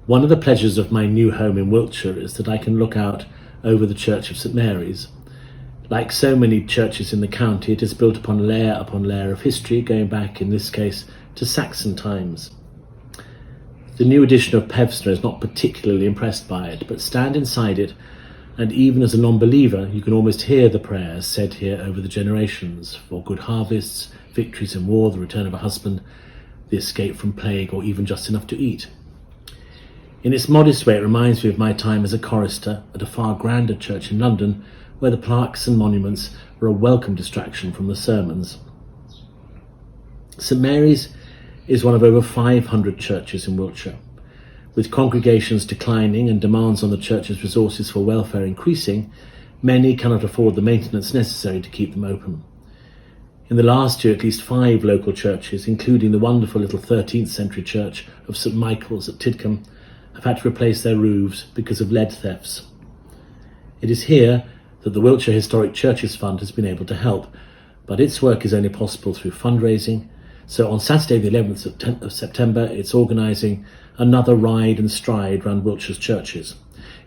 One of the pleasures of my new home in Wiltshire is that I can look out over the Church of St Mary's. Like so many churches in the county, it is built upon layer of history, going back, in this case, to Saxon times. The new edition of Pevsner is not particularly impressed by it, but stand inside it, and even as a non-believer, you can almost hear the prayers said here over the generations for good harvests, victories in war, the return of a husband, the escape from plague, or even just enough to eat. In its modest way, it reminds me of my time as a chorister at a far grander church in London, where the plaques and monuments were a welcome distraction from the sermons. St Mary's is one of over 500 churches in Wiltshire. With congregations declining and demands on the church's resources for welfare increasing, many cannot afford the maintenance necessary to keep them open. In the last year, at least 5 local churches, including the wonderful little 13th century church of St Michael's at Tidcombe, have had to replace their roofs because of lead thefts. It is here that the Wiltshire Historic Churches Fund has been able to help, but its work is only possible through fundraising. So on Saturday the 11th of September, it's organising another ride and stride round Wiltshire's churches.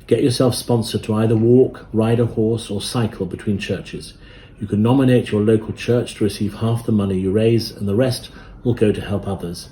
Get yourself sponsored to either walk, ride a horse or cycle between churches. You can nominate your local church to receive half the money you raise, and the rest will go to help others.